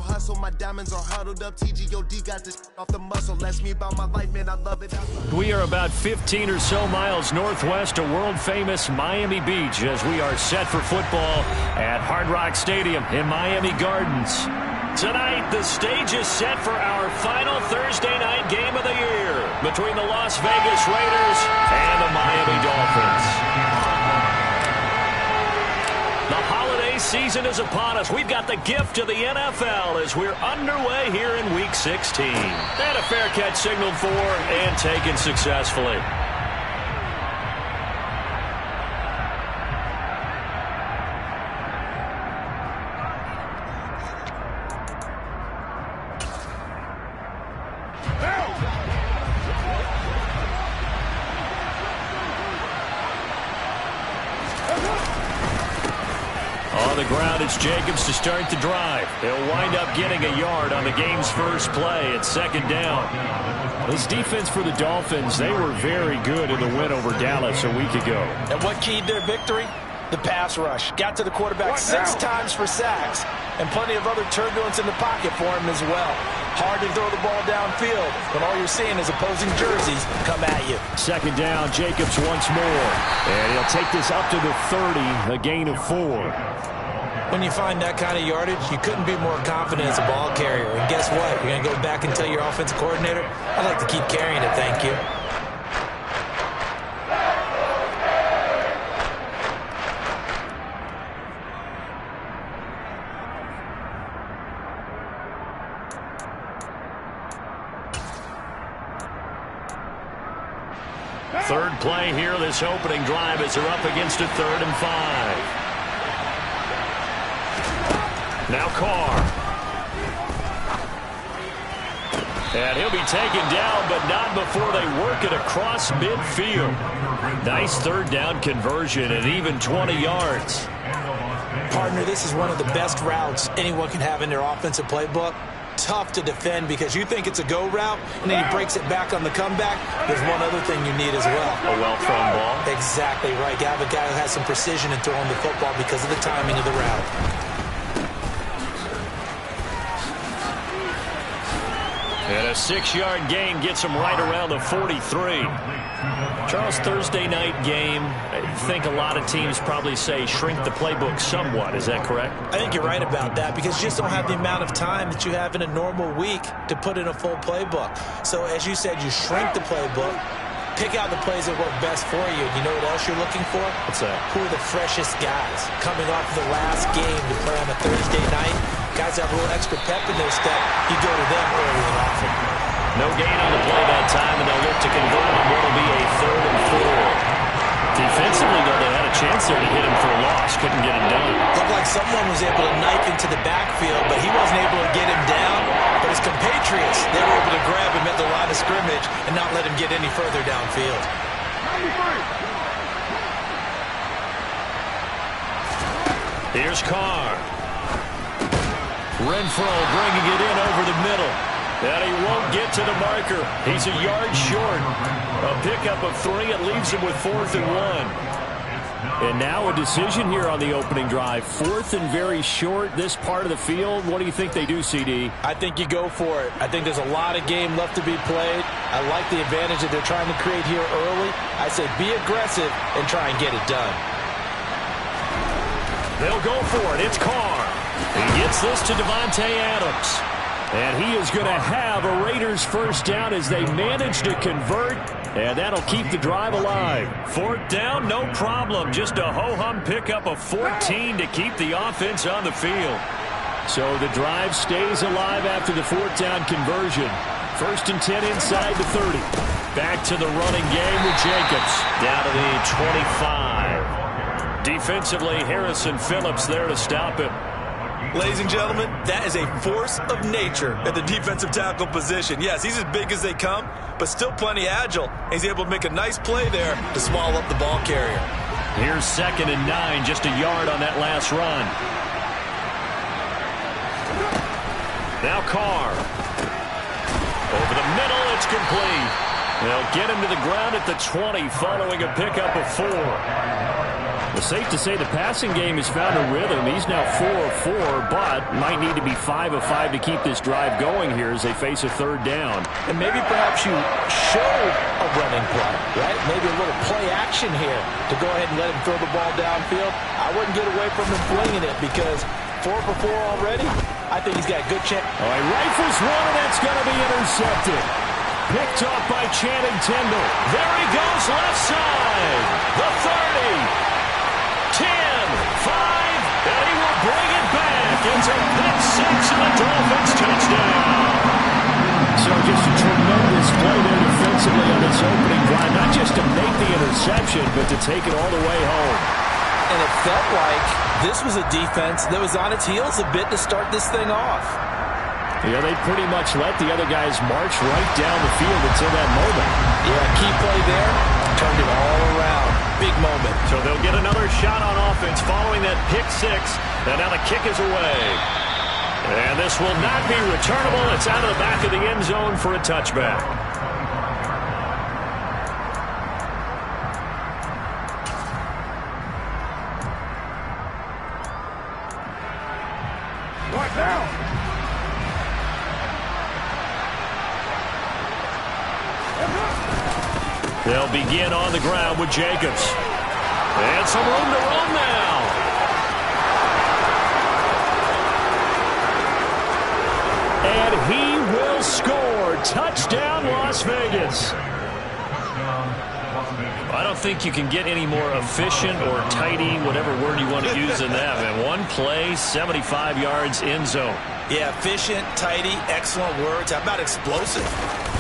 hustle. My diamonds are huddled up. TGOD got this off the muscle. That's me about my life, man. I love it. We are about 15 or so miles northwest of world-famous Miami Beach as we are set for football at Hard Rock Stadium in Miami Gardens. Tonight, the stage is set for our final Thursday night game of the year between the Las Vegas Raiders and the Miami Dolphins. The holiday season is upon us. We've got the gift of the NFL as we're underway here in Week 16. And a fair catch signaled for and taken successfully. On the ground, it's Jacobs to start the drive. He'll wind up getting a yard on the game's first play at second down. This defense for the Dolphins, they were very good in the win over Dallas a week ago. And what keyed their victory? The pass rush. Got to the quarterback 6 times for sacks, and plenty of other turbulence in the pocket for him as well. Hard to throw the ball downfield when all you're seeing is opposing jerseys come at you. Second down, Jacobs once more. And he'll take this up to the 30, a gain of 4. When you find that kind of yardage, you couldn't be more confident as a ball carrier. And guess what? You're going to go back and tell your offensive coordinator, I'd like to keep carrying it, thank you. Third play here, this opening drive as they're up against a 3rd and 5. Now Carr. And he'll be taken down, but not before they work it across midfield. Nice 3rd down conversion and even 20 yards. Partner, this is one of the best routes anyone can have in their offensive playbook. Tough to defend because you think it's a go route, and then he breaks it back on the comeback. There's one other thing you need as well. A well-thrown ball. Exactly right. You have a guy who has some precision in throwing the football because of the timing of the route. And a 6-yard gain gets him right around the 43. Charles, Thursday night game, I think a lot of teams probably say shrink the playbook somewhat. Is that correct? I think you're right about that because you just don't have the amount of time that you have in a normal week to put in a full playbook. So as you said, you shrink the playbook, pick out the plays that work best for you. You know what else you're looking for? What's that? Who are the freshest guys coming off the last game to play on a Thursday night? Guys have a little extra pep in their step. You go to them early and often. No gain on the play that time, and they'll look to convert on what will be a 3rd and 4. Defensively, though, they had a chance there to hit him for a loss. Couldn't get it done. Looked like someone was able to knife into the backfield, but he wasn't able to get him down. But his compatriots, they were able to grab him at the line of scrimmage and not let him get any further downfield. Here's Carr. Renfro bringing it in over the middle. And he won't get to the marker. He's a yard short. A pickup of 3. It leaves him with 4th and 1. And now a decision here on the opening drive. 4th and very short, this part of the field. What do you think they do, CD? I think you go for it. I think there's a lot of game left to be played. I like the advantage that they're trying to create here early. I say be aggressive and try and get it done. They'll go for it. It's Carr. He gets this to Devontae Adams. And he is going to have a Raiders first down as they manage to convert. And that'll keep the drive alive. 4th down, no problem. Just a ho-hum pickup of 14 to keep the offense on the field. So the drive stays alive after the 4th down conversion. 1st and 10 inside the 30. Back to the running game with Jacobs. Down to the 25. Defensively, Harrison Phillips there to stop it. Ladies and gentlemen, that is a force of nature at the defensive tackle position. Yes, he's as big as they come, but still plenty agile. He's able to make a nice play there to swallow up the ball carrier. Here's 2nd and 9, just a yard on that last run. Now Carr. Over the middle, it's complete. They'll get him to the ground at the 20 following a pickup of 4. Well, safe to say the passing game has found a rhythm. He's now 4 of 4, but might need to be 5 of 5 to keep this drive going here as they face a third down. And maybe perhaps you show a running play, right? Maybe a little play action here to go ahead and let him throw the ball downfield. I wouldn't get away from him flinging it because 4 for 4 already, I think he's got a good chance. Oh, he rifles one, and that's going to be intercepted. Picked off by Channing Tindall. There he goes, left side. The 30. 10, 5, and he will bring it back. It's a pick six and a Dolphins touchdown. So just a tremendous play there defensively on this opening drive. Not just to make the interception, but to take it all the way home. And it felt like this was a defense that was on its heels a bit to start this thing off. Yeah, they pretty much let the other guys march right down the field until that moment. Yeah, key play there, turned it all around. Big moment. So they'll get another shot on offense following that pick six. And now the kick is away. And this will not be returnable. It's out of the back of the end zone for a touchback. Right now. They'll begin on the ground with Jacobs. And some room to run now. And he will score. Touchdown, Las Vegas. I don't think you can get any more efficient or tidy, whatever word you want to use in that, man. One play, 75 yards, end zone. Yeah, efficient, tidy, excellent words. How about explosive?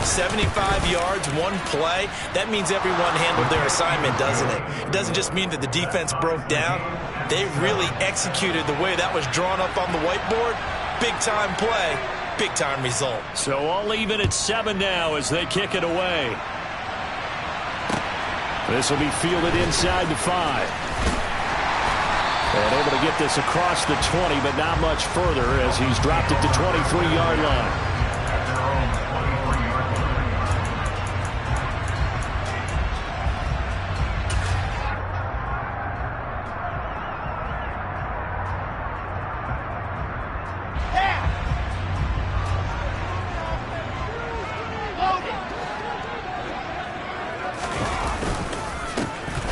75 yards, one play. That means everyone handled their assignment, doesn't it? It doesn't just mean that the defense broke down. They really executed the way that was drawn up on the whiteboard. Big-time play, big-time result. So all even at 7 now as they kick it away. This will be fielded inside the 5. And able to get this across the 20, but not much further as he's dropped it to 23-yard line.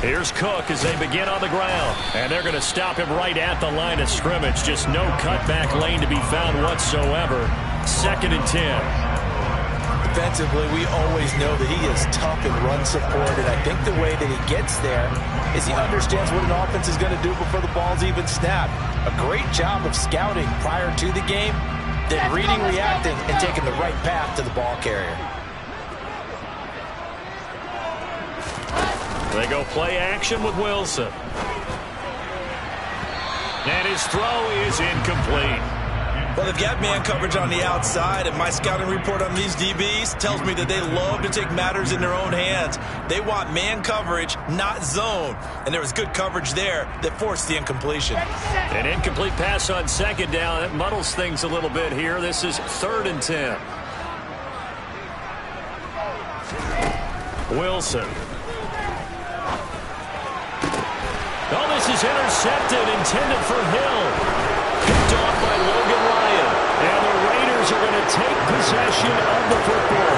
Here's Cook as they begin on the ground. And they're going to stop him right at the line of scrimmage. Just no cutback lane to be found whatsoever. 2nd and 10. Defensively, we always know that he is tough in run support, and I think the way that he gets there is he understands what an offense is going to do before the ball's even snapped. A great job of scouting prior to the game, then reading, reacting, and taking the right path to the ball carrier. They go play action with Wilson. And his throw is incomplete. Well, they've got man coverage on the outside, and my scouting report on these DBs tells me that they love to take matters in their own hands. They want man coverage, not zone. And there was good coverage there that forced the incompletion. An incomplete pass on 2nd down. That muddles things a little bit here. This is 3rd and 10. Wilson. Oh, this is intercepted, intended for Hill. Picked off by Logan Ryan. And the Raiders are going to take possession of the football.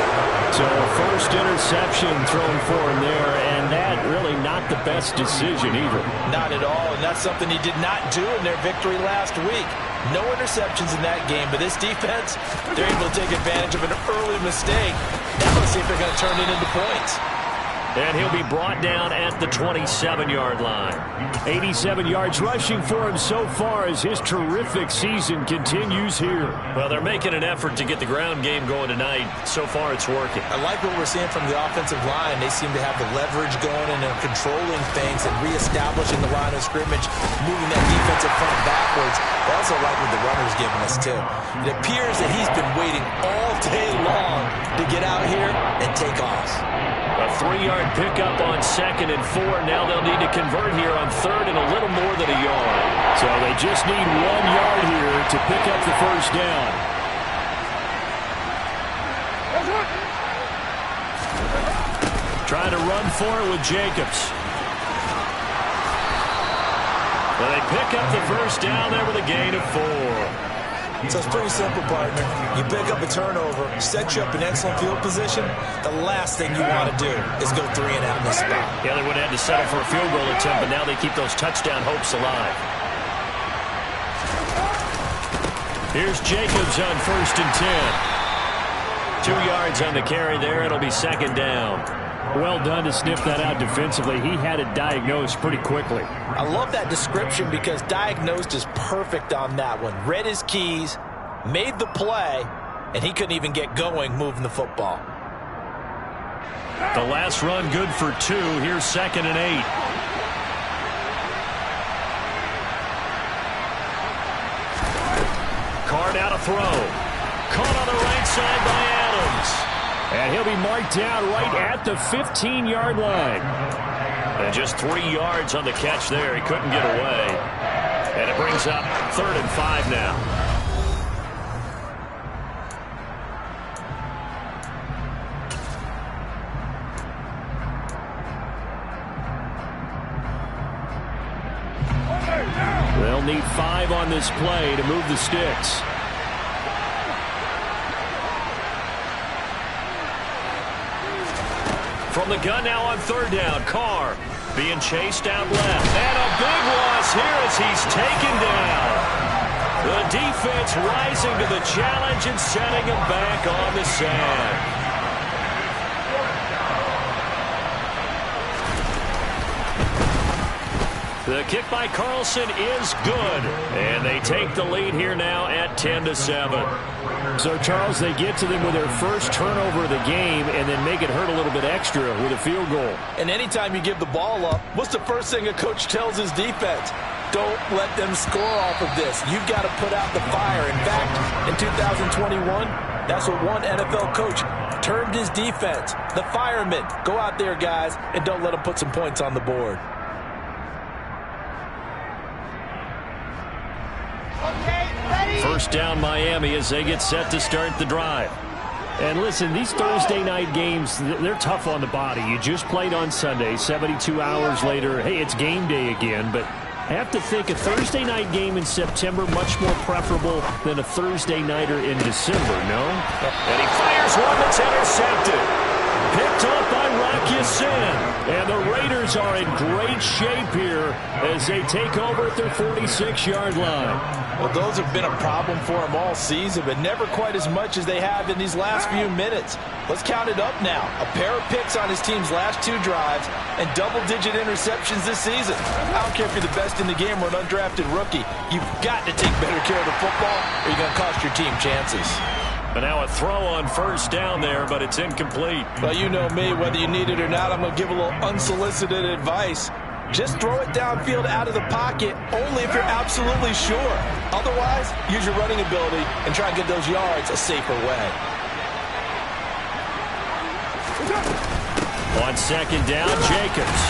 So first interception thrown for him there, and that really not the best decision either. Not at all, and that's something he did not do in their victory last week. No interceptions in that game, but this defense, they're able to take advantage of an early mistake. Now let's see if they're going to turn it into points. And he'll be brought down at the 27-yard line. 87 yards rushing for him so far as his terrific season continues here. Well, they're making an effort to get the ground game going tonight. So far, it's working. I like what we're seeing from the offensive line. They seem to have the leverage going and they're controlling things and reestablishing the line of scrimmage, moving that defensive front backwards. I also like what the runner's giving us, too. It appears that he's been waiting all day long to get out here and take off. A 3-yard pickup on 2nd and 4. Now they'll need to convert here on 3rd and a little more than a yard. So they just need 1 yard here to pick up the first down. Trying to run for it with Jacobs. Well, they pick up the first down there with a gain of 4. So it's pretty simple, partner. You pick up a turnover, set you up in excellent field position. The last thing you want to do is go 3 and out in this spot. Yeah, they would have had to settle for a field goal attempt, but now they keep those touchdown hopes alive. Here's Jacobs on 1st and 10. 2 yards on the carry there. It'll be 2nd down. Well done to sniff that out defensively. He had it diagnosed pretty quickly. I love that description because diagnosed is perfect on that one. Read his keys, made the play, and he couldn't even get going moving the football. The last run good for 2. Here's 2nd and 8. Card out a throw. Caught on the right side by Adams. And he'll be marked down right at the 15-yard line. And just 3 yards on the catch there. He couldn't get away. And it brings up 3rd and 5 now. They'll need 5 on this play to move the sticks. From the gun now on 3rd down. Carr being chased out left. And a big loss here as he's taken down. The defense rising to the challenge and setting him back on the sand. The kick by Carlson is good. And they take the lead here now at 10-7. So, Charles, they get to them with their first turnover of the game and then make it hurt a little bit extra with a field goal. And anytime you give the ball up, what's the first thing a coach tells his defense? Don't let them score off of this. You've got to put out the fire. In fact, in 2021, that's what one NFL coach termed his defense. The firemen. Go out there, guys, and don't let them put some points on the board. First down Miami as they get set to start the drive. And listen, these Thursday night games, they're tough on the body. You just played on Sunday, 72 hours later. Hey, it's game day again, but I have to think a Thursday night game in September much more preferable than a Thursday nighter in December, no? And he fires one that's intercepted. Picked off by Rocky Sin. And the Raiders are in great shape here as they take over at their 46-yard line. Well, those have been a problem for them all season, but never quite as much as they have in these last few minutes. Let's count it up now. A pair of picks on his team's last 2 drives and double-digit interceptions this season. I don't care if you're the best in the game or an undrafted rookie. You've got to take better care of the football or you're going to cost your team chances. And now a throw on first down there, but it's incomplete. Well, you know me. Whether you need it or not, I'm going to give a little unsolicited advice. Just throw it downfield out of the pocket only if you're absolutely sure. Otherwise, use your running ability and try and get those yards a safer way. On 2nd down, Jacobs.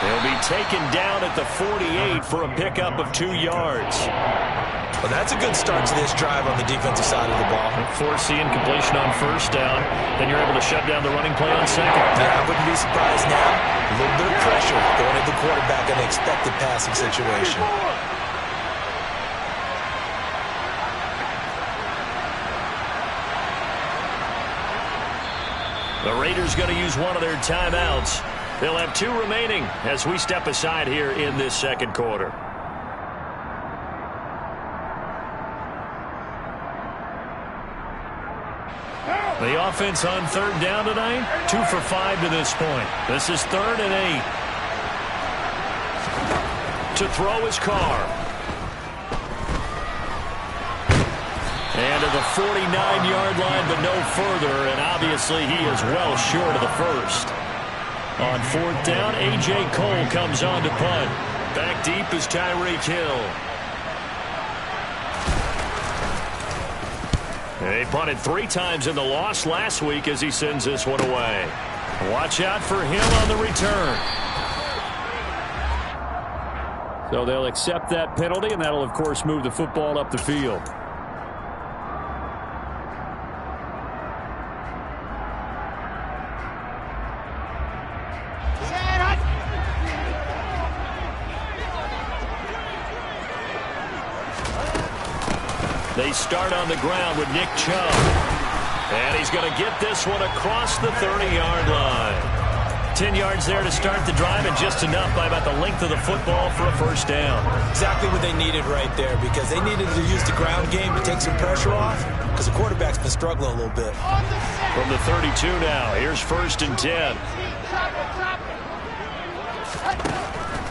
He'll be taken down at the 48 for a pickup of 2 yards. Well, that's a good start to this drive on the defensive side of the ball. Force the incompletion on first down. Then you're able to shut down the running play on second. Yeah, I wouldn't be surprised now. A little bit of pressure going at the quarterback in an expected passing situation. The Raiders going to use one of their timeouts. They'll have 2 remaining as we step aside here in this second quarter. The offense on 3rd down tonight, 2 for 5 to this point. This is 3rd and 8. To throw is Carr. And to the 49-yard line, but no further. And obviously he is well short of the first. On 4th down, A.J. Cole comes on to punt. Back deep is Tyreek Hill. They punted 3 times in the loss last week as he sends this one away. Watch out for him on the return. So they'll accept that penalty, and that'll, of course, move the football up the field. They start on the ground with Nick Chubb. And he's going to get this one across the 30-yard line. 10 yards there to start the drive, and just enough by about the length of the football for a first down. Exactly what they needed right there, because they needed to use the ground game to take some pressure off, because the quarterback's been struggling a little bit. From the 32 now, here's 1st and 10.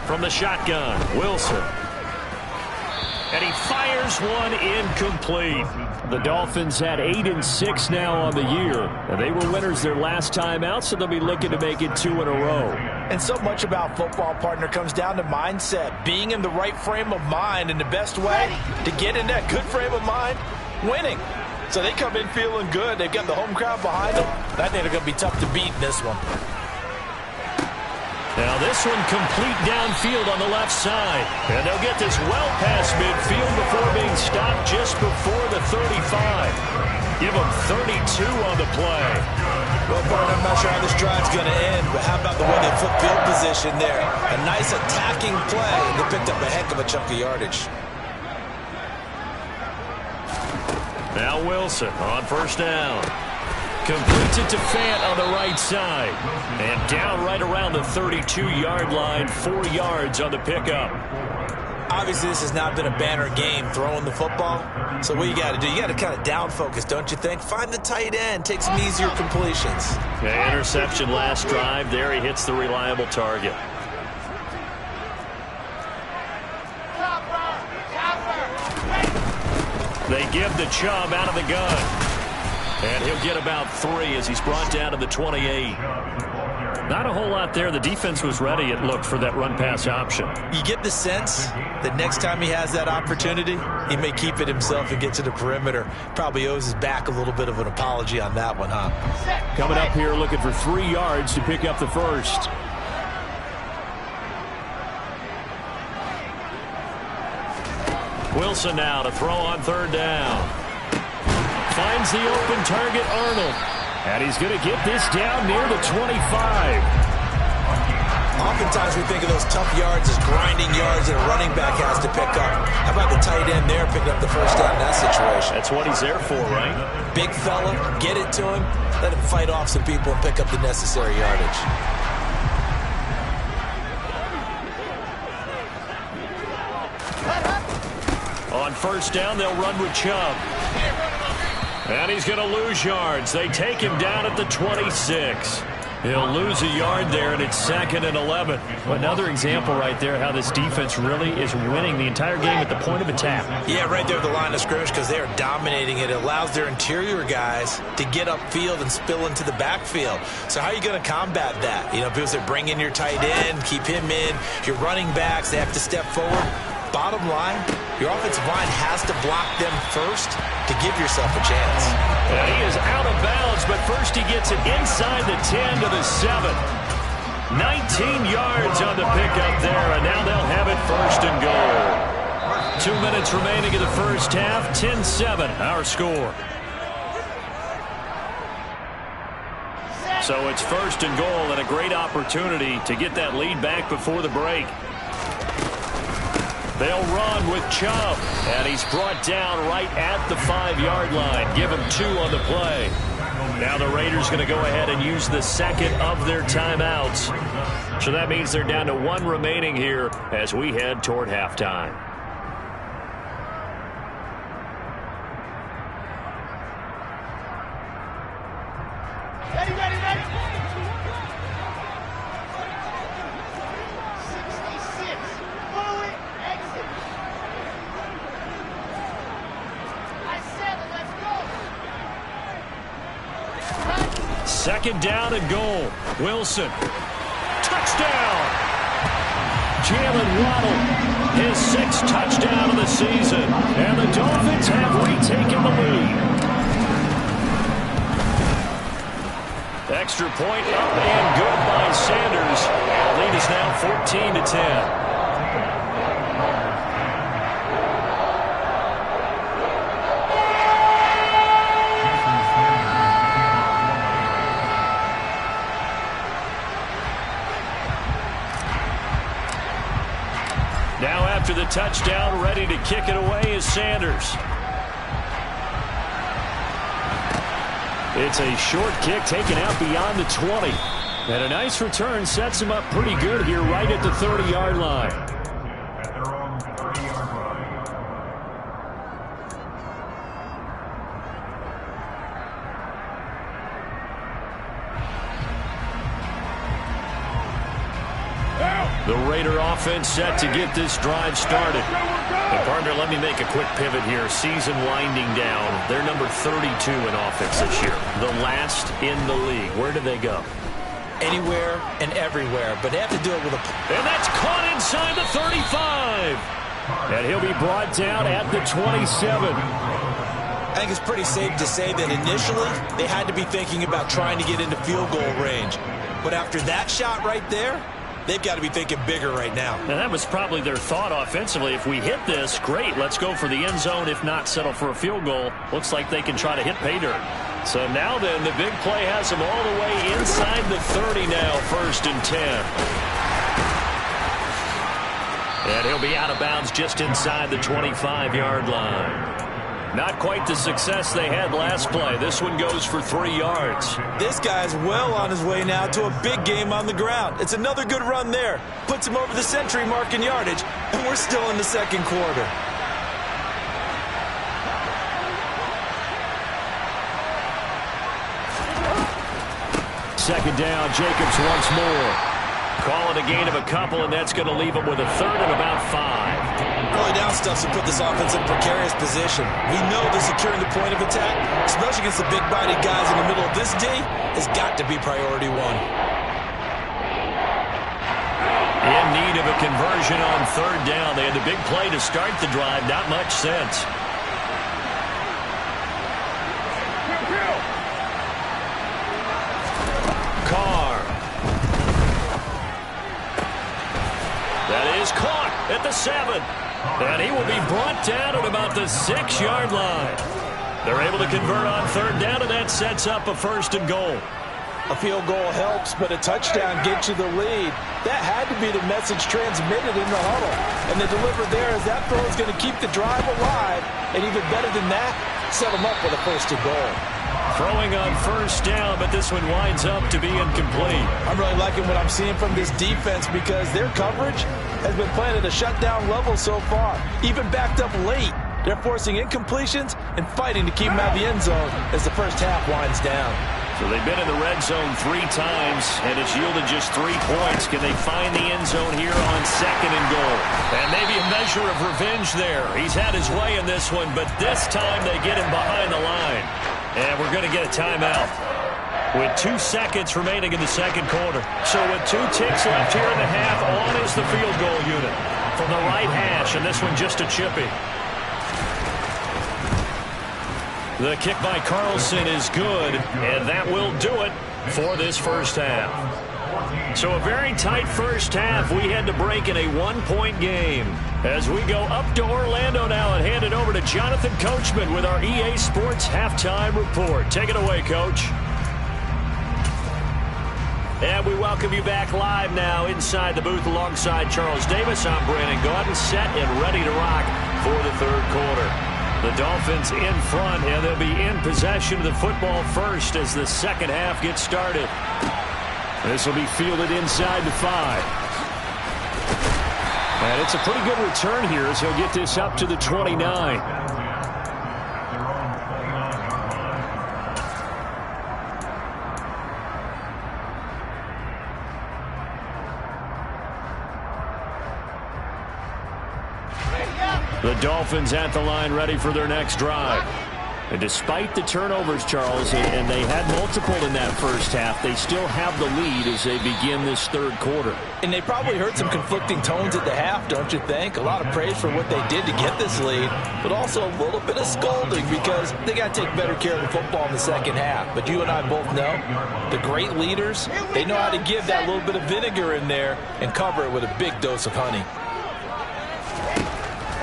From the shotgun, Wilson. And he fires one incomplete. The Dolphins had 8-6 now on the year. And they were winners their last time out, so they'll be looking to make it 2 in a row. And so much about football, partner, comes down to mindset. Being in the right frame of mind, and the best way to get in that good frame of mind, winning. So they come in feeling good. They've got the home crowd behind them. I think they're going to be tough to beat in this one. Now this one complete downfield on the left side. And they'll get this well past midfield before being stopped just before the 35. Give them 32 on the play. Well, Bart, I'm not sure how this drive's going to end, but how about the way they flip field position there? A nice attacking play, and they picked up a heck of a chunk of yardage. Now Wilson on 1st down. Completes it to Fant on the right side. And down right around the 32-yard line, 4 yards on the pickup. Obviously, this has not been a banner game throwing the football. So what you got to do, you got to kind of down focus, don't you think? Find the tight end, take some easier completions. Okay, interception last drive. There he hits the reliable target. They give the Chubb out of the gun. And he'll get about 3 as he's brought down to the 28. Not a whole lot there. The defense was ready, it looked, for that run-pass option. You get the sense that next time he has that opportunity, he may keep it himself and get to the perimeter. Probably owes his back a little bit of an apology on that one, huh? Coming up here looking for 3 yards to pick up the first. Wilson now to throw on 3rd down. Finds the open target, Arnold. And he's going to get this down near the 25. Oftentimes we think of those tough yards as grinding yards that a running back has to pick up. How about the tight end there picking up the first down in that situation? That's what he's there for, right? Big fella, get it to him, let him fight off some people and pick up the necessary yardage. On 1st down, they'll run with Chubb. And he's going to lose yards. They take him down at the 26. He'll lose a yard there, and it's 2nd and 11. Another example right there how this defense really is winning the entire game at the point of attack. Yeah, right there at the line of scrimmage, because they are dominating it. It allows their interior guys to get upfield and spill into the backfield. So how are you going to combat that? You know, people say bring in your tight end, keep him in. Your running backs, they have to step forward. Bottom line, your offensive line has to block them first to give yourself a chance. And he is out of bounds, but first he gets it inside the 10 to the 7. 19 yards on the pickup there, and now they'll have it 1st and goal. 2 minutes remaining in the first half, 10-7 our score. So it's 1st and goal, and a great opportunity to get that lead back before the break. They'll run with Chubb, and he's brought down right at the 5-yard line. Give him 2 on the play. Now the Raiders going to go ahead and use the 2nd of their timeouts. So that means they're down to 1 remaining here as we head toward halftime. Second down and goal. Wilson. Touchdown! Jalen Waddle, his 6th touchdown of the season. And the Dolphins have retaken the lead. Extra point up and good by Sanders. The lead is now 14-10. Now after the touchdown, ready to kick it away is Sanders. It's a short kick taken out beyond the 20. And a nice return sets him up pretty good here right at the 30-yard line. The Raider offense set to get this drive started. And partner, let me make a quick pivot here. Season winding down. They're number 32 in offense this year. The last in the league. Where do they go? Anywhere and everywhere, but they have to do it with a... And that's caught inside the 35. And he'll be brought down at the 27. I think it's pretty safe to say that initially they had to be thinking about trying to get into field goal range. But after that shot right there, they've got to be thinking bigger right now. Now, that was probably their thought offensively. If we hit this, great, let's go for the end zone. If not, settle for a field goal. Looks like they can try to hit pay dirt. So now then, the big play has them all the way inside the 30 now, 1st and 10. And he'll be out of bounds just inside the 25-yard line. Not quite the success they had last play. This one goes for 3 yards. This guy's well on his way now to a big game on the ground. It's another good run there. Puts him over the century mark in yardage, and we're still in the second quarter. Second down, Jacobs once more. Call it a gain of a couple, and that's going to leave him with a 3rd and about 5. Early down stuff to put this offense in a precarious position. We know that securing the point of attack, especially against the big-bodied guys in the middle of this D, has got to be priority 1. In need of a conversion on 3rd down. They had the big play to start the drive. Not much sense. Carr. That is caught at the 7. And he will be brought down at about the 6-yard line. They're able to convert on 3rd down, and that sets up a 1st and goal. A field goal helps, but a touchdown gets you the lead. That had to be the message transmitted in the huddle. And the deliver there is that throw is going to keep the drive alive. And even better than that, set them up with a 1st and goal. Throwing on 1st down, but this one winds up to be incomplete. I'm really liking what I'm seeing from this defense because their coverage has been playing at a shutdown level so far. Even backed up late. They're forcing incompletions and fighting to keep them out of the end zone as the first half winds down. So they've been in the red zone 3 times, and it's yielded just 3 points. Can they find the end zone here on 2nd and goal? And maybe a measure of revenge there. He's had his way in this one, but this time they get him behind the line. And we're going to get a timeout with 2 seconds remaining in the second quarter. So with 2 ticks left here in the half, on is the field goal unit from the right hash, and this one just a chippy. The kick by Carlson is good, and that will do it for this first half. So a very tight first half. We had to break in a 1-point game. As we go up to Orlando now and hand it over to Jonathan Coachman with our EA Sports Halftime Report. Take it away, Coach. And we welcome you back live now inside the booth alongside Charles Davis. I'm Brandon Gaudin, set and ready to rock for the 3rd quarter. The Dolphins in front, and they'll be in possession of the football first as the second half gets started. This will be fielded inside the 5. And it's a pretty good return here as he'll get this up to the 29. The Dolphins at the line ready for their next drive. And despite the turnovers, Charles, and they had multiple in that first half, they still have the lead as they begin this 3rd quarter. And they probably heard some conflicting tones at the half, don't you think? A lot of praise for what they did to get this lead, but also a little bit of scolding because they got to take better care of the football in the second half. But you and I both know the great leaders, they know how to give that little bit of vinegar in there and cover it with a big dose of honey.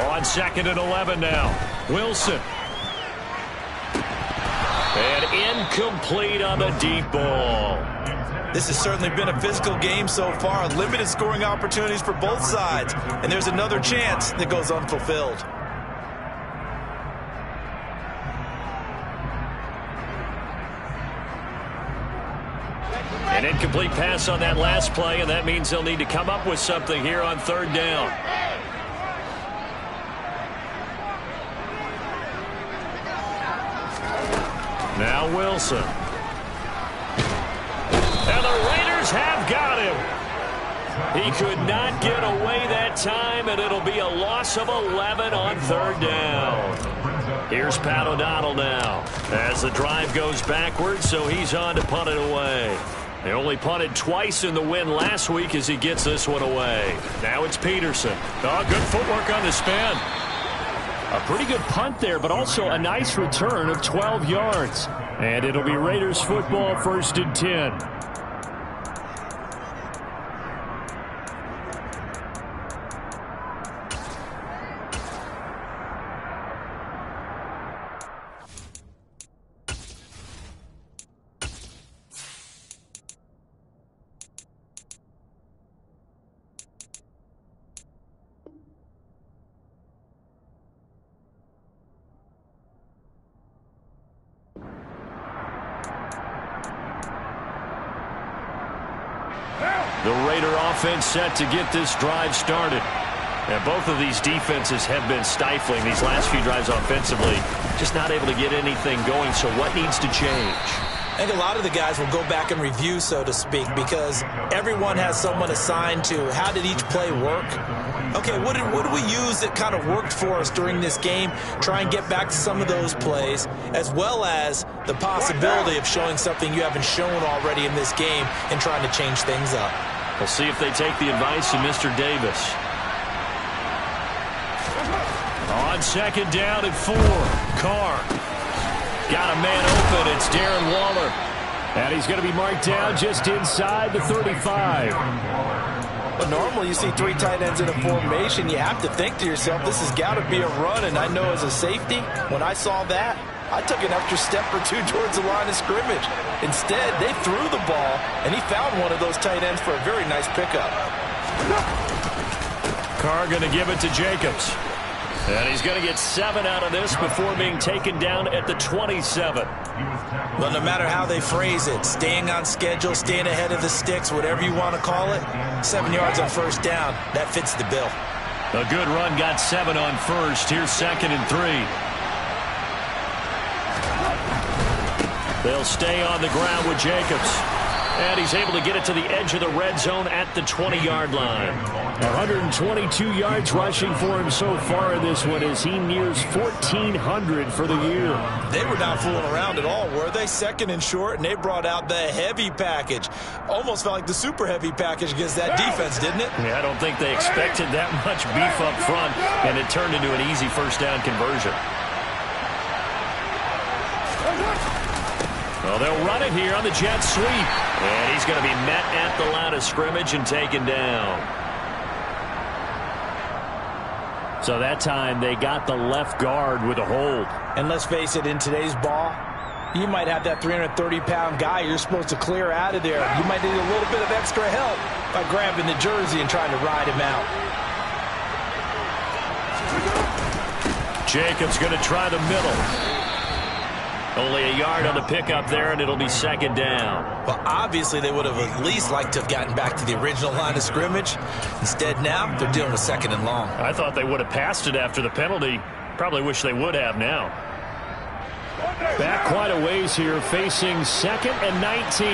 On 2nd and 11 now. Wilson. And incomplete on the deep ball. This has certainly been a physical game so far. Limited scoring opportunities for both sides. And there's another chance that goes unfulfilled. An incomplete pass on that last play, and that means they'll need to come up with something here on third down. Now Wilson. And the Raiders have got him. He could not get away that time, and it'll be a loss of 11 on third down. Here's Pat O'Donnell now as the drive goes backwards, so he's on to punt it away. They only punted twice in the win last week as he gets this one away. Now it's Peterson. Oh, good footwork on the spin. A pretty good punt there, but also a nice return of 12 yards. And it'll be Raiders football, 1st and 10. The Raider offense set to get this drive started. And both of these defenses have been stifling these last few drives offensively. Just not able to get anything going, so what needs to change? I think a lot of the guys will go back and review, so to speak, because everyone has someone assigned to how did each play work. Okay, what did we use that kind of worked for us during this game? Try and get back to some of those plays, as well as the possibility of showing something you haven't shown already in this game and trying to change things up. We'll see if they take the advice of Mr. Davis. On 2nd down and 4, Carr. Got a man open. It's Darren Waller. And he's going to be marked down just inside the 35. But normally you see 3 tight ends in a formation. You have to think to yourself, this has got to be a run. And I know as a safety, when I saw that, I took an extra step or 2 towards the line of scrimmage. Instead, they threw the ball, and he found one of those tight ends for a very nice pickup. Carr going to give it to Jacobs. And he's going to get 7 out of this before being taken down at the 27. Well, no matter how they phrase it, staying on schedule, staying ahead of the sticks, whatever you want to call it, 7 yards on 1st down, that fits the bill. A good run got 7 on 1st. Here's 2nd and 3. They'll stay on the ground with Jacobs. And he's able to get it to the edge of the red zone at the 20-yard line. 122 yards rushing for him so far in this one as he nears 1,400 for the year. They were not fooling around at all, were they? 2nd and short, and they brought out the heavy package. Almost felt like the super heavy package against that defense, didn't it? Yeah, I don't think they expected that much beef up front, and it turned into an easy 1st down conversion. Well, they'll run it here on the jet sweep. And he's going to be met at the line of scrimmage and taken down. So that time they got the left guard with a hold. And let's face it, in today's ball, you might have that 330-pound guy you're supposed to clear out of there. You might need a little bit of extra help by grabbing the jersey and trying to ride him out. Jacobs going to try the middle. Only a yard on the pickup there, and it'll be 2nd down. Well, obviously they would have at least liked to have gotten back to the original line of scrimmage. Instead, now they're dealing with 2nd and long. I thought they would have passed it after the penalty. Probably wish they would have now. Back quite a ways here, facing 2nd and 19.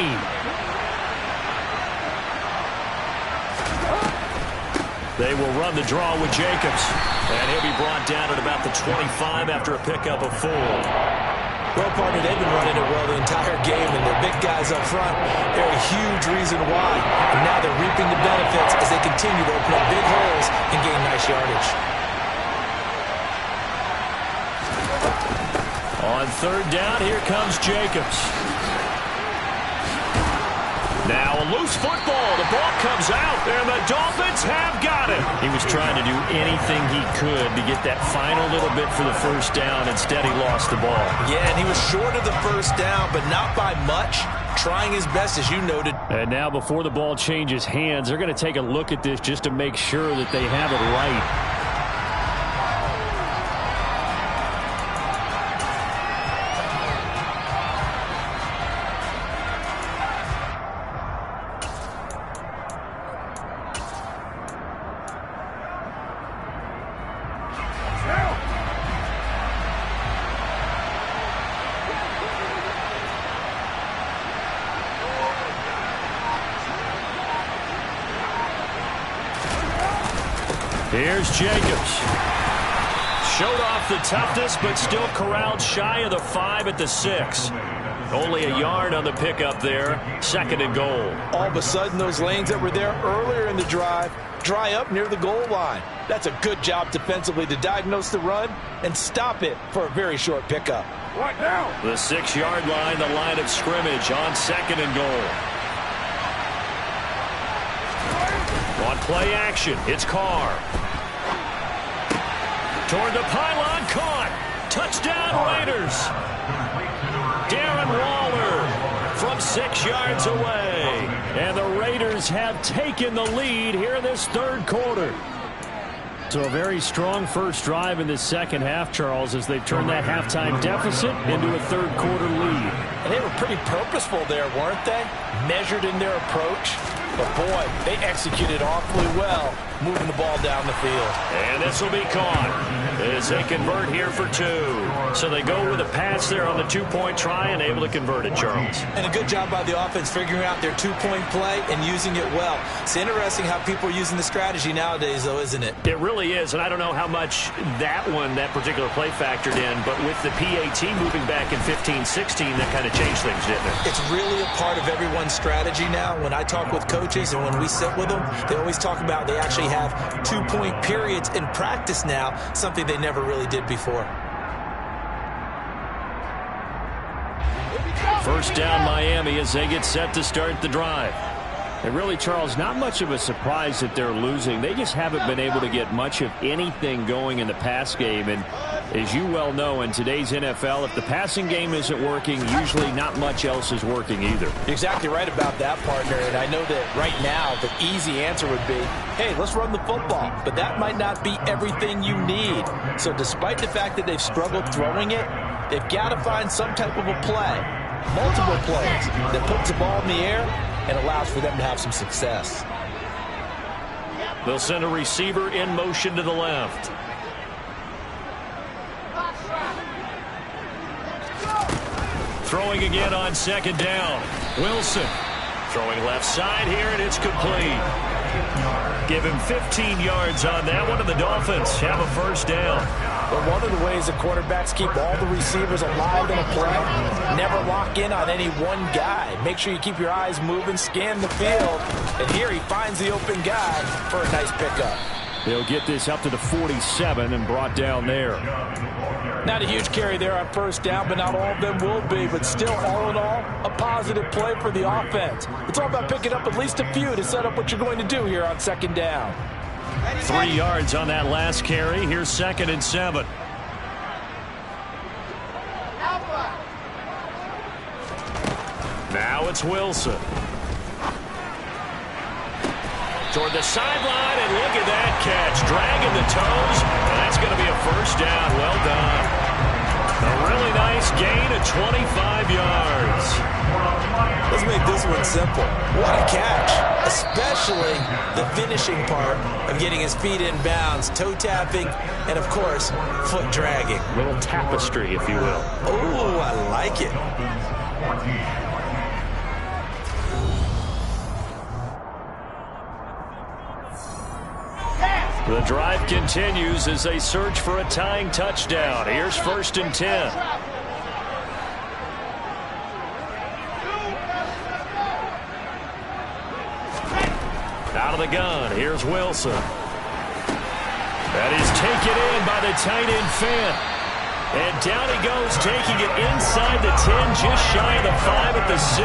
They will run the draw with Jacobs. And he'll be brought down at about the 25 after a pickup of 4. Well, partner, they've been running it well the entire game, and their big guys up front, they're a huge reason why. And now they're reaping the benefits as they continue to open up big holes and gain nice yardage. On 3rd down, here comes Jacobs. Now a loose football. The ball comes out, and the Dolphins have got it. He was trying to do anything he could to get that final little bit for the 1st down. Instead, he lost the ball. Yeah, and he was short of the 1st down, but not by much. Trying his best, as you noted. And now before the ball changes hands, they're going to take a look at this just to make sure that they have it right. Here's Jacobs. Showed off the toughness, but still corralled shy of the 5 at the 6. Only a yard on the pickup there. 2nd and goal. All of a sudden, those lanes that were there earlier in the drive dry up near the goal line. That's a good job defensively to diagnose the run and stop it for a very short pickup. What now? The 6-yard line, the line of scrimmage on 2nd and goal. On play action, it's Carr. Toward the pylon, caught. Touchdown, Raiders. Darren Waller from 6 yards away. And the Raiders have taken the lead here in this 3rd quarter. So a very strong first drive in this 2nd half, Charles, as they've turned that halftime deficit into a 3rd quarter lead. And they were pretty purposeful there, weren't they? Measured in their approach. But, boy, they executed awfully well, moving the ball down the field. And this will be caught as they convert here for 2. So they go with a pass there on the 2-point try and able to convert it, Charles. And a good job by the offense figuring out their 2-point play and using it well. It's interesting how people are using the strategy nowadays, though, isn't it? It really is, and I don't know how much that particular play factored in, but with the PAT moving back in 15-16, that kind of changed things, didn't it? It's really a part of everyone's strategy now. When I talk with coaches and when we sit with them, they always talk about they actually have 2-point periods in practice now, something they never really did before. First down, Miami, as they get set to start the drive. And really, Charles, not much of a surprise that they're losing. They just haven't been able to get much of anything going in the pass game. And as you well know, in today's NFL, if the passing game isn't working, usually not much else is working either. You're exactly right about that, partner. And I know that right now the easy answer would be, hey, let's run the football. But that might not be everything you need. So despite the fact that they've struggled throwing it, they've got to find some type of a play, multiple plays, that puts the ball in the air and allows for them to have some success. They'll send a receiver in motion to the left. Throwing again on 2nd down. Wilson throwing left side here, and it's complete. Give him 15 yards on that one, and the Dolphins have a first down. But one of the ways the quarterbacks keep all the receivers alive in a play, never lock in on any one guy. Make sure you keep your eyes moving, scan the field, and here he finds the open guy for a nice pickup. They'll get this up to the 47 and brought down there. Not a huge carry there on first down, but not all of them will be. But still, all in all, a positive play for the offense. It's all about picking up at least a few to set up what you're going to do here on 2nd down. 3 yards on that last carry. Here's 2nd and 7. Now it's Wilson. Toward the sideline, and look at that catch. Dragging the toes, and that's going to be a first down. Well done. A really nice gain of 25 yards. Let's make this one simple. What a catch, especially the finishing part of getting his feet in bounds, toe tapping, and, of course, foot dragging. A little tapestry, if you will. Oh, I like it. The drive continues as they search for a tying touchdown. Here's 1st and 10. Out of the gun, here's Wilson. That is taken in by the tight end Fant. And down he goes, taking it inside the 10, just shy of the 5 at the 6.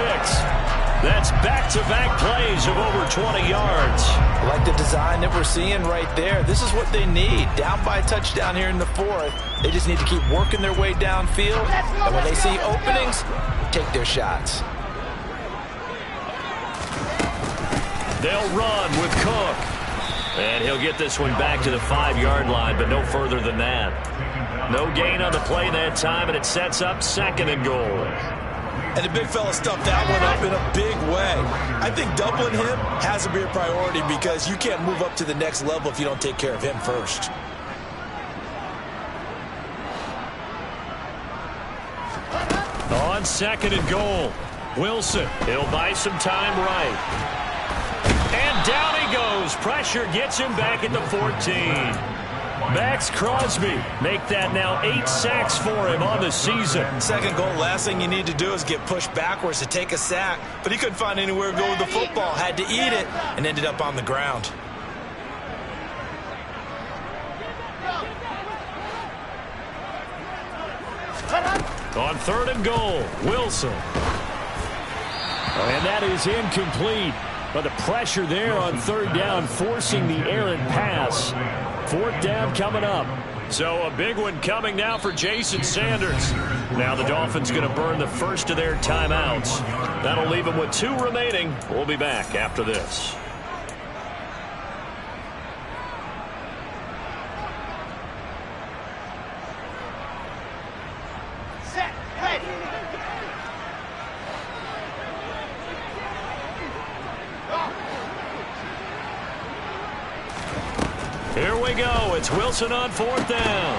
That's back-to-back plays of over 20 yards. I like the design that we're seeing right there. This is what they need. Down by a touchdown here in the 4th. They just need to keep working their way downfield. And when they see openings, take their shots. They'll run with Cook. And he'll get this one back to the 5-yard line, but no further than that. No gain on the play that time, and it sets up 2nd and goal. And the big fella stuffed that one up in a big way. I think doubling him has to be a priority because you can't move up to the next level if you don't take care of him first. On 2nd and goal, Wilson. He'll buy some time right. And down he goes. Pressure gets him back at the 14. Max Crosby make that now 8 sacks for him on the season. Second goal, last thing you need to do is get pushed backwards to take a sack. But he couldn't find anywhere to go with the football. Had to eat it and ended up on the ground. On 3rd and goal, Wilson. And that is incomplete. But the pressure there on 3rd down, forcing the errant pass. 4th down coming up. So a big one coming now for Jason Sanders. Now the Dolphins going to burn the first of their timeouts. That'll leave them with 2 remaining. We'll be back after this. Here we go. It's Wilson on 4th down.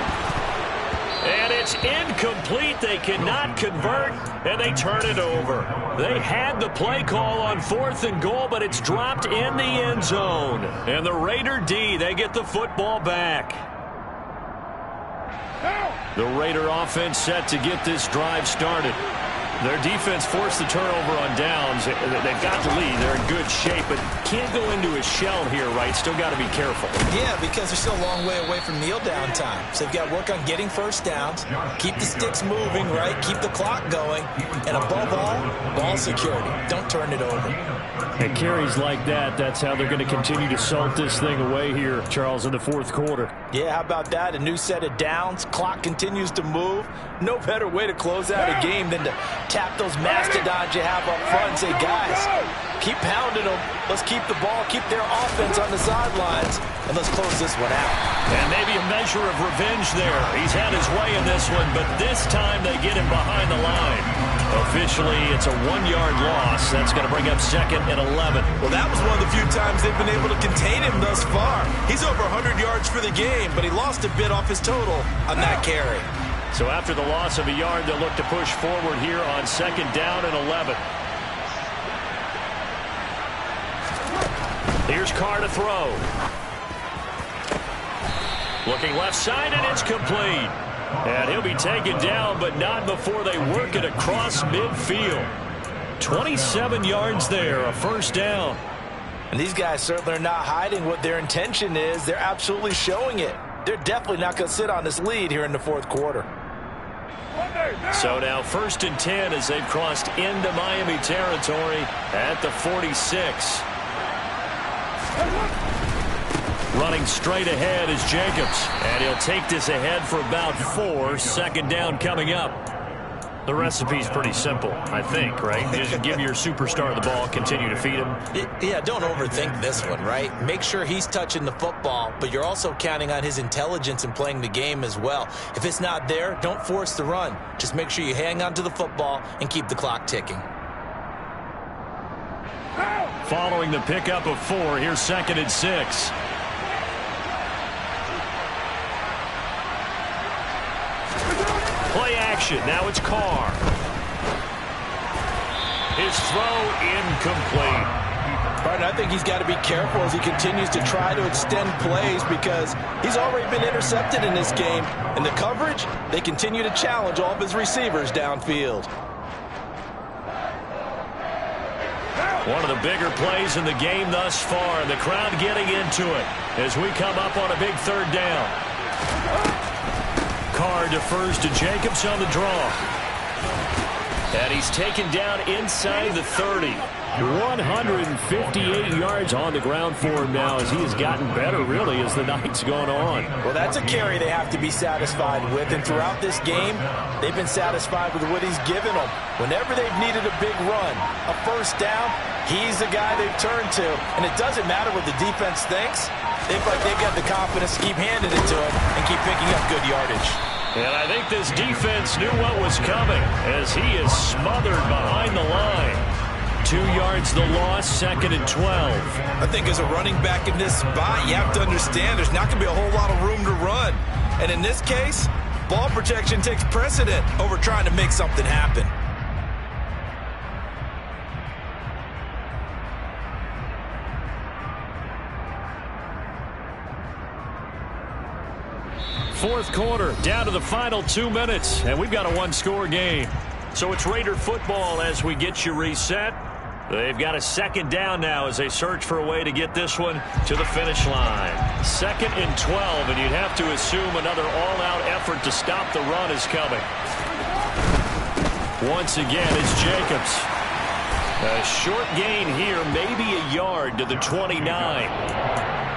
And it's incomplete. They cannot convert, and they turn it over. They had the play call on 4th and goal, but it's dropped in the end zone. And the Raider D, they get the football back. The Raider offense set to get this drive started. Their defense forced the turnover on downs. They've got the lead. They're in good shape, but can't go into a shell here, right? Still got to be careful. Yeah, because they're still a long way away from kneel down time. So they've got to work on getting first downs, keep the sticks moving, right? Keep the clock going. And above all, ball security. Don't turn it over. And carries like that, that's how they're going to continue to salt this thing away here, Charles, in the 4th quarter. Yeah, how about that? A new set of downs. Clock continues to move. No better way to close out a game than to tap those mastodons you have up front and say, guys, keep pounding them. Let's keep the ball, keep their offense on the sidelines, and let's close this one out. And maybe a measure of revenge there. He's had his way in this one, but this time they get him behind the line. Officially, it's a 1-yard loss. That's going to bring up 2nd and 11. Well, that was one of the few times they've been able to contain him thus far. He's over 100 yards for the game, but he lost a bit off his total on that carry. So after the loss of a yard, they'll look to push forward here on 2nd down and 11. Here's Carr to throw. Looking left side, and it's complete. And he'll be taken down, but not before they work it across midfield. 27 yards there, a 1st down. And these guys certainly are not hiding what their intention is. They're absolutely showing it. They're definitely not going to sit on this lead here in the 4th quarter. So now 1st and 10 as they've crossed into Miami territory at the 46. Running straight ahead is Jacobs. And he'll take this ahead for about 4. 2nd down coming up. The recipe's pretty simple, I think, right? Just give your superstar the ball, continue to feed him. Yeah, don't overthink this one, right? Make sure he's touching the football, but you're also counting on his intelligence in playing the game as well. If it's not there, don't force the run. Just make sure you hang on to the football and keep the clock ticking. Following the pickup of 4, here's 2nd and 6. Play action. Now it's Carr. His throw incomplete. Right, I think he's got to be careful as he continues to try to extend plays because he's already been intercepted in this game. And the coverage, they continue to challenge all of his receivers downfield. One of the bigger plays in the game thus far, and the crowd getting into it as we come up on a big 3rd down. Carr defers to Jacobs on the draw. And he's taken down inside the 30. 158 yards on the ground for him now as he has gotten better, really, as the night's gone on. Well, that's a carry they have to be satisfied with. And throughout this game, they've been satisfied with what he's given them. Whenever they've needed a big run, a 1st down, he's the guy they've turned to. And it doesn't matter what the defense thinks. They've got the confidence to keep handing it to him and keep picking up good yardage. And I think this defense knew what was coming as he is smothered behind the line. 2 yards the loss, 2nd and 12. I think as a running back in this spot, you have to understand there's not going to be a whole lot of room to run. And in this case, ball protection takes precedent over trying to make something happen. fourth quarter, down to the final 2 minutes, and we've got a one-score game. So it's Raider football as we get you reset. They've got a second down now as they search for a way to get this one to the finish line. 2nd and 12, and you'd have to assume another all-out effort to stop the run is coming. Once again, it's Jacobs. A short gain here, maybe a yard to the 29.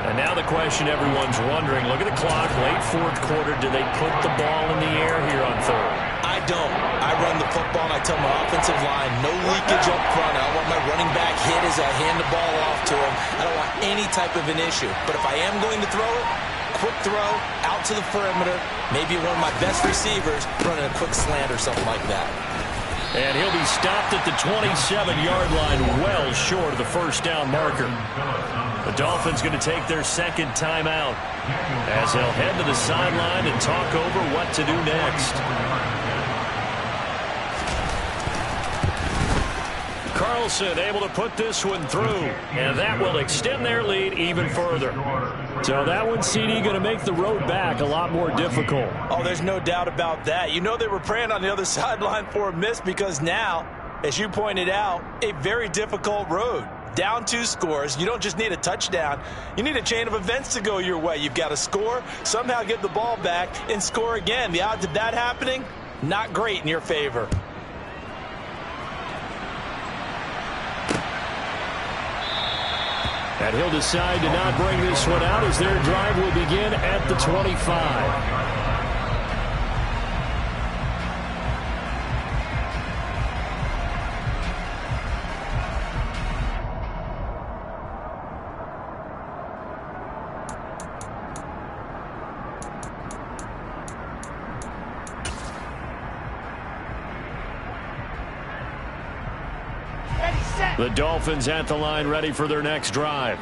And now the question everyone's wondering, look at the clock, late fourth quarter, do they put the ball in the air here on third? I don't. I run the football, and I tell my offensive line, no leakage up front. I don't want my running back hit as I hand the ball off to him. I don't want any type of an issue. But if I am going to throw it, quick throw, out to the perimeter, maybe one of my best receivers running a quick slant or something like that. And he'll be stopped at the 27-yard line, well short of the first down marker. The Dolphins going to take their second timeout as they'll head to the sideline and talk over what to do next. Carlson able to put this one through, and that will extend their lead even further. So that one, CD, going to make the road back a lot more difficult. Oh, there's no doubt about that. You know they were praying on the other sideline for a miss because now, as you pointed out, a very difficult road. Down 2 scores. You don't just need a touchdown. You need a chain of events to go your way. You've got to score, somehow get the ball back, and score again. The odds of that happening, not great in your favor. And he'll decide to not bring this one out as their drive will begin at the 25. The Dolphins at the line ready for their next drive.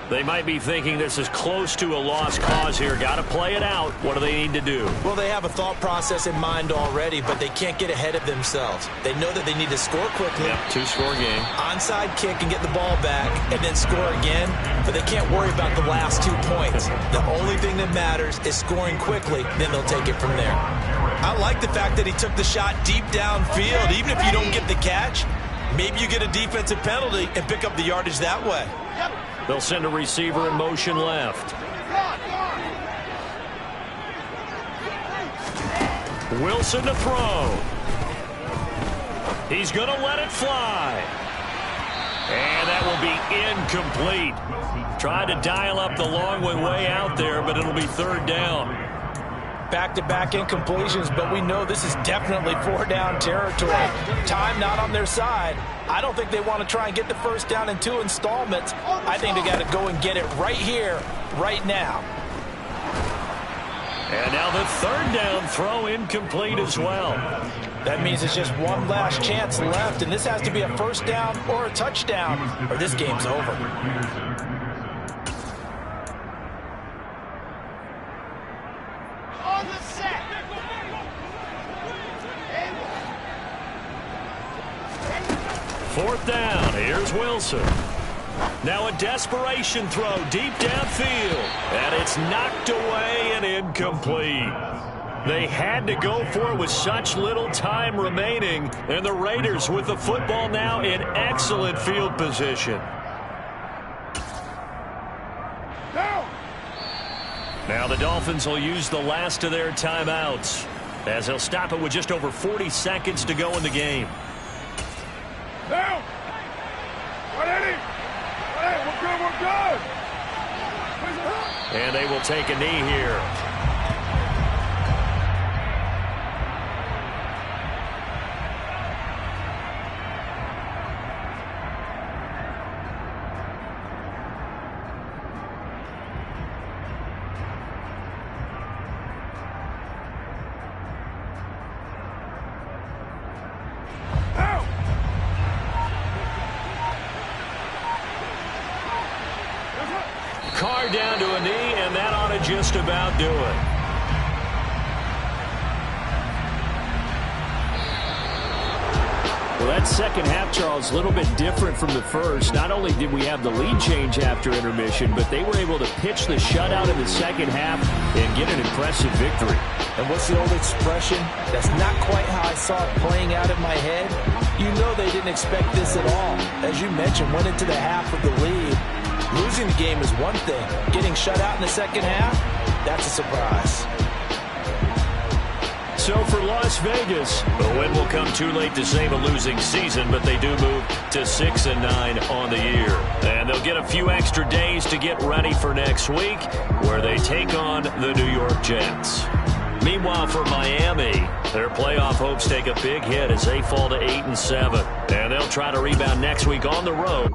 They might be thinking this is close to a lost cause here. Got to play it out. What do they need to do? Well, they have a thought process in mind already, but they can't get ahead of themselves. They know that they need to score quickly. Yep, 2-score game. Onside kick and get the ball back and then score again, but they can't worry about the last 2 points. The only thing that matters is scoring quickly, then they'll take it from there. I like the fact that he took the shot deep downfield. Even if you don't get the catch, maybe you get a defensive penalty and pick up the yardage that way. They'll send a receiver in motion left. Wilson to throw. He's going to let it fly. And that will be incomplete. Tried to dial up the long one way out there, but it'll be third down. Back-to-back incompletions, but we know this is definitely 4-down territory. Time not on their side. I don't think they want to try and get the first down in 2 installments. I think they got to go and get it right here, right now. And now the third down throw incomplete as well. That means it's just one last chance left, and this has to be a first down or a touchdown, or this game's over. Fourth down, here's Wilson. Now a desperation throw deep downfield. And it's knocked away and incomplete. They had to go for it with such little time remaining. And the Raiders with the football now in excellent field position. Now the Dolphins will use the last of their timeouts as they'll stop it with just over 40 seconds to go in the game. Down. Ready? We're good. And they will take a knee here. Carr down to a knee, and that ought to just about do it. Well, that second half, Charles, a little bit different from the first. Not only did we have the lead change after intermission, but they were able to pitch the shutout in the second half and get an impressive victory. And what's the old expression? That's not quite how I saw it playing out in my head. You know they didn't expect this at all. As you mentioned, went into the half with the lead. Losing the game is one thing. Getting shut out in the second half, that's a surprise. So for Las Vegas, the win will come too late to save a losing season, but they do move to 6-9 on the year. And they'll get a few extra days to get ready for next week, where they take on the New York Jets. Meanwhile, for Miami, their playoff hopes take a big hit as they fall to 8-7. And they'll try to rebound next week on the road.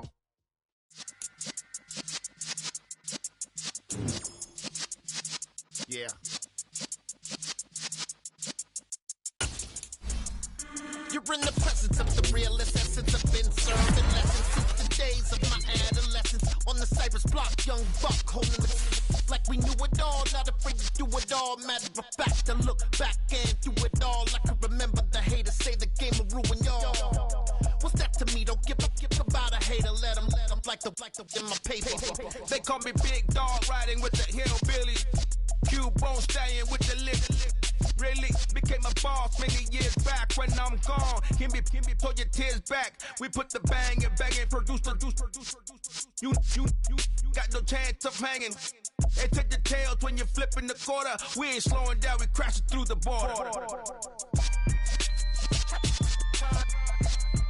Yeah. You're in the presence of the realest essence. I've been serving lessons since the days of my adolescence. On the Cypress block, young buck holding the like we knew it all, not afraid to do it all. Matter of fact, to look back and do it all. I can remember the haters say the game will ruin y'all. What's that to me? Don't give about a hater. Let them like the in my paper. They call me Big Dog, riding with the hillbillies. Cube-bone stallion with the lip. Really became a boss many years back. When I'm gone, can be pull your tears back. We put the bang and produce. You got no chance of hanging. They take the tails when you're flipping the quarter. We ain't slowing down, we crashing through the border.